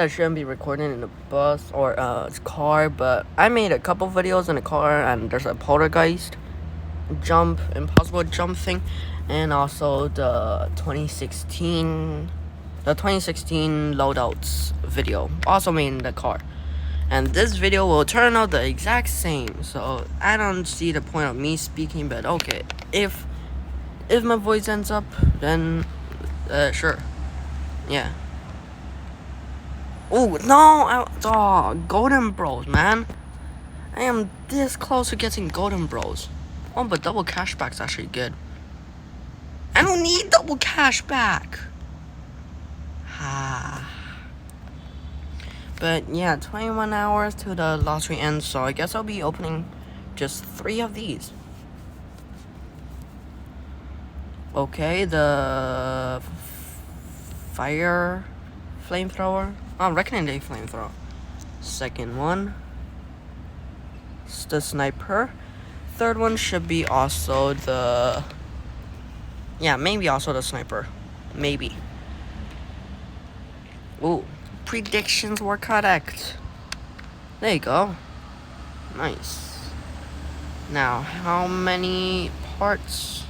I shouldn't be recording in a bus or a car, but I made a couple videos in a car, and there's a poltergeist jump, impossible jump thing, and also the 2016 loadouts video, also made in the car. And this video will turn out the exact same, so I don't see the point of me speaking, but okay, if my voice ends up, then sure, yeah. Oh no! Golden Bros, man. I am this close to getting Golden Bros. Oh, but double cashback's actually good. I don't need double cashback. But yeah, 21 hours to the lottery ends, so I guess I'll be opening just 3 of these. Okay, the fire flamethrower. Oh, Reckoning Day flamethrower. Second one, it's the sniper. Third one should be also the, yeah, maybe also the sniper, maybe. Ooh, predictions were correct. There you go. Nice. Now, how many parts?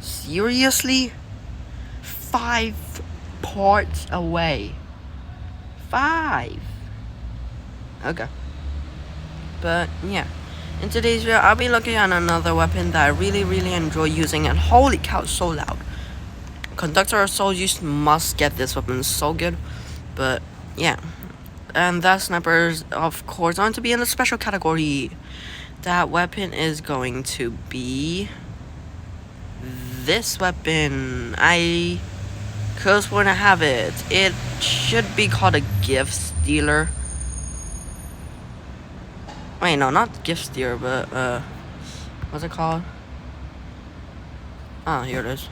Seriously? 5 parts away. 5. Okay. But yeah, in today's video, I'll be looking at another weapon that I really enjoy using, and holy cow, it's so loud. Conductor of Souls, you must get this weapon, it's so good. But yeah, and that sniper is of course going to be in the special category. That weapon is going to be this weapon. I could sworn I have it. It should be called a gift stealer. Wait, no, not gift stealer, but what's it called? Oh, here it is.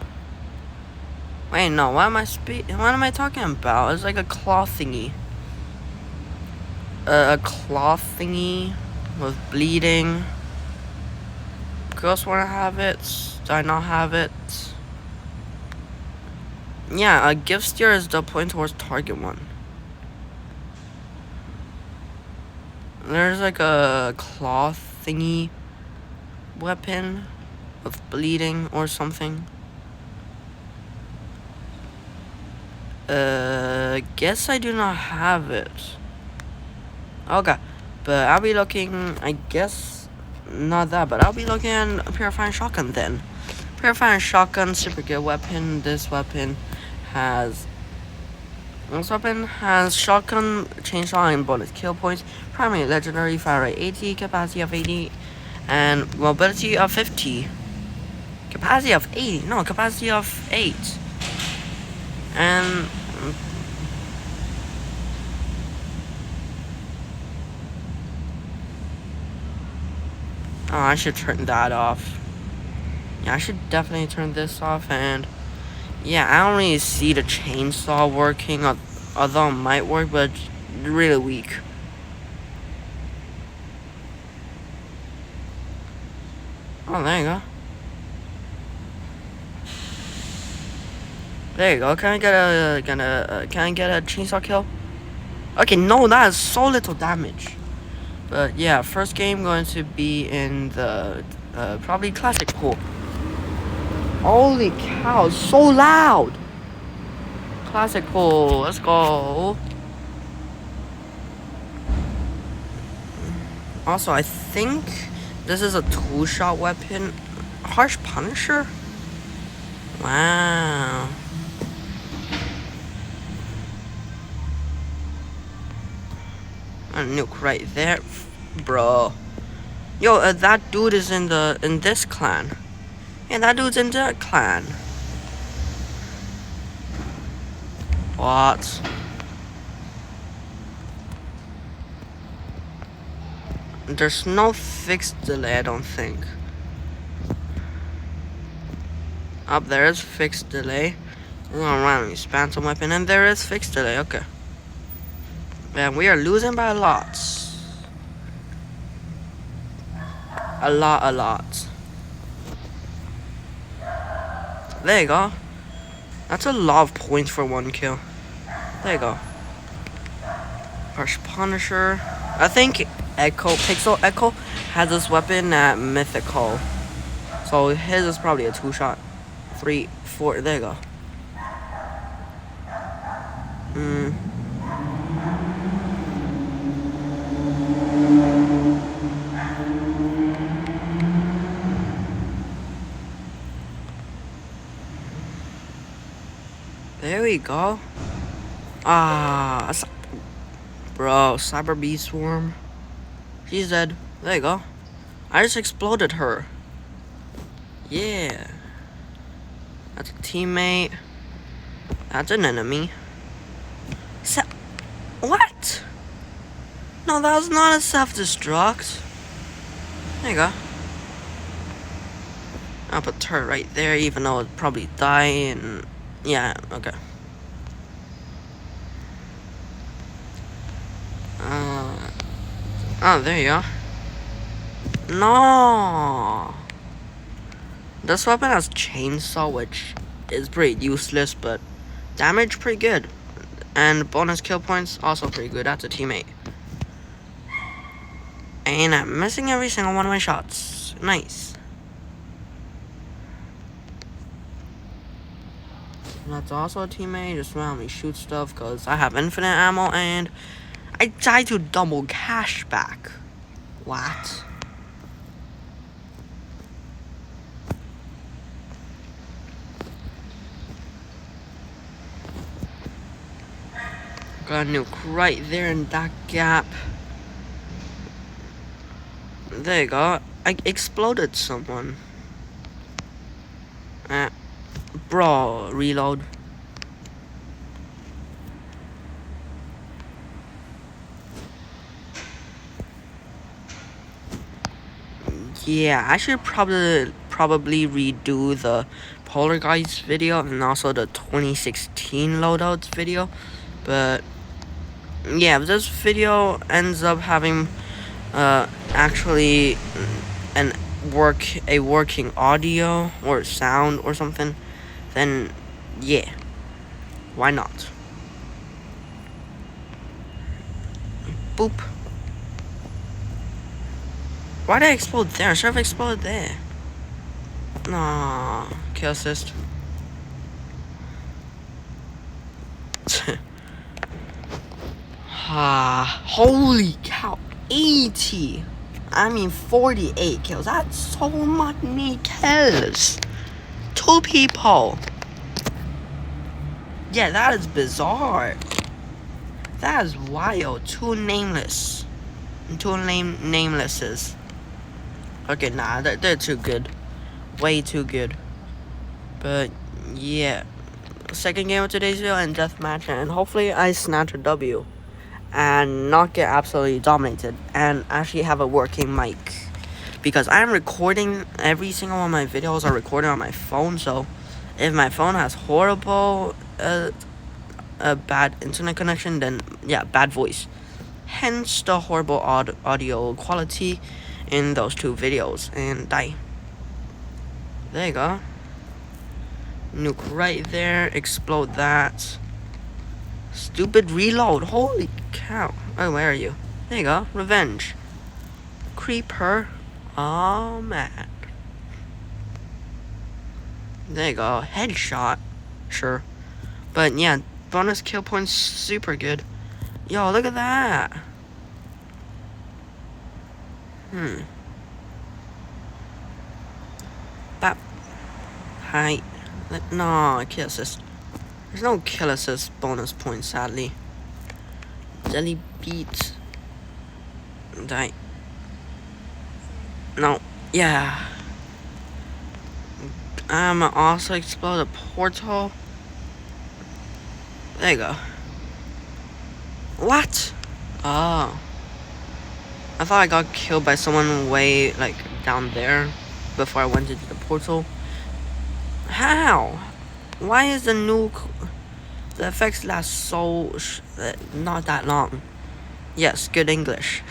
Wait, no, what am I talking about? It's like a cloth thingy. A cloth thingy with bleeding. Girls want to have it. Do I not have it? Yeah, a gift steer is the point towards target one. There's like a cloth thingy weapon with bleeding or something. Guess I do not have it. Okay, but I'll be looking, I guess, not that, but I'll be looking at a Purifying shotgun then. Purifying shotgun, super good weapon. This weapon has shotgun, chainsaw, and bonus kill points, primary legendary, fire rate 80, capacity of 80, and mobility of 50. Capacity of 80, no, capacity of 8. And oh, I should turn that off. Yeah, I should definitely turn this off. And yeah, I don't really see the chainsaw working, although it might work, but it's really weak. Oh, there you go. There you go. Can I get a chainsaw kill? Okay, no, that is so little damage. But yeah, first game going to be in the probably classic pool. Holy cow, so loud! Classic pool, let's go. Also, I think this is a 2-shot weapon. Harsh Punisher? Wow. A nuke right there, bro. Yo, that dude is in this clan. Yeah, that dude's in that clan. What? There's no fixed delay, I don't think. Up there is fixed delay. We're gonna randomly spam some weapon, and there is fixed delay. Okay. And we are losing by a lot. A lot. There you go. That's a lot of points for 1 kill. There you go. Harsh Punisher. I think Pixel Echo has this weapon at Mythical. So his is probably a 2-shot. 3, 4, there you go. There we go. Bro, Cyber Bee Swarm. She's dead. There you go. I just exploded her. Yeah. That's a teammate. That's an enemy. What? No, that was not a self-destruct. There you go. I'll put her right there, even though it'd probably die and... Yeah, okay. Oh, there you go. No! This weapon has chainsaw, which is pretty useless, but damage pretty good. And bonus kill points, also pretty good. That's a teammate. And I'm missing every single one of my shots. Nice. That's also a teammate. Just around me shoot stuff because I have infinite ammo and I died to double cashback. What? Got a nuke right there in that gap. There you go. I exploded someone. Bro, reload. Yeah, I should probably redo the Polar Guys video and also the 2016 loadouts video. But yeah, if this video ends up having actually a working audio or sound or something, then yeah, why not? Boop. Why did I explode there? I should have exploded there. Nah, kill assist. Holy cow, 80. I mean 48 kills. That's so many kills. 2 people. Yeah, that is bizarre. That is wild. 2 nameless. 2 namelesses. Okay, nah, they're too good. Way too good. But yeah, second game of today's video and deathmatch, and hopefully I snatch a W and not get absolutely dominated and actually have a working mic, because I'm recording every single one of my videos are recorded on my phone. So if my phone has horrible a bad internet connection, then yeah, bad voice, hence the horrible audio quality in those 2 videos. And die. There you go. Nuke right there. Explode that. Stupid reload. Holy cow. Oh, where are you? There you go. Revenge. Creeper. Oh, man. There you go. Headshot. Sure. But yeah, bonus kill points super good. Yo, look at that. Bap. Hi. No, kill assist. There's no kill assist bonus points, sadly. Jelly beat. Die. No. Yeah. I'm also explode a portal. There you go. What? Oh. I thought I got killed by someone way, like, down there before I went into the portal. How? Why is the nuke... The effects last so... not that long. Yes, good English.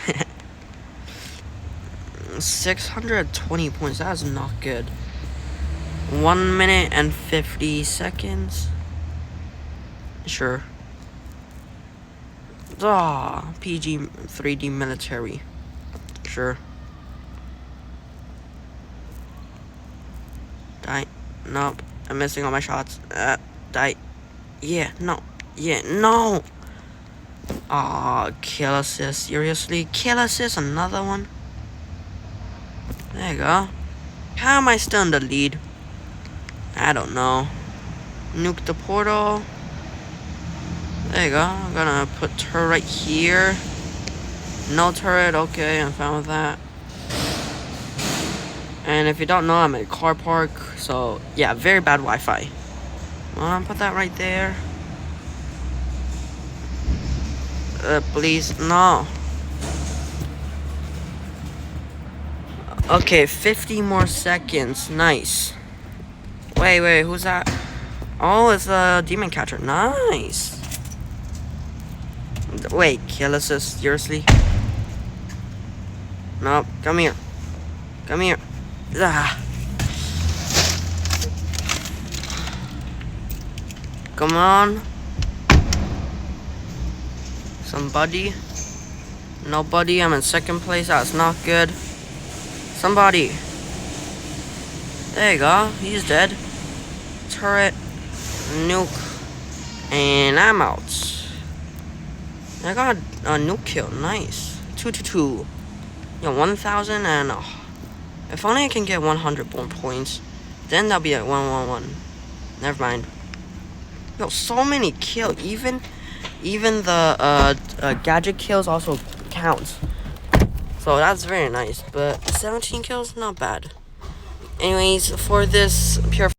620 points, that's not good. 1 minute and 50 seconds. Sure. Ah, PG3D military. Sure. Die. Nope. I'm missing all my shots. Die. Yeah, no. Yeah, no. Aw, kill assist. Seriously? Kill assist? Another one? There you go. How am I still in the lead? I don't know. Nuke the portal. There you go. I'm gonna put turret right here. No turret. Okay, I'm fine with that. And if you don't know, I'm at a car park. So, yeah, very bad Wi-Fi. Well, put that right there. Please, no. Okay, 50 more seconds. Nice. Wait, who's that? Oh, it's a demon catcher. Nice. Wait, kill assist. Seriously? Nope. Come here. Come here. Ah. Come on. Somebody. Nobody. I'm in second place. That's not good. Somebody. There you go. He's dead. Turret. Nuke. And I'm out. I got a nuke kill. Nice. 2-2. Yo, 1,000 and... if only I can get 100 more points. Then that'll be at 1-1-1. Never mind. Yo, so many kills. Even the gadget kills also counts. So that's very nice. But 17 kills, not bad. Anyways, for this Purifying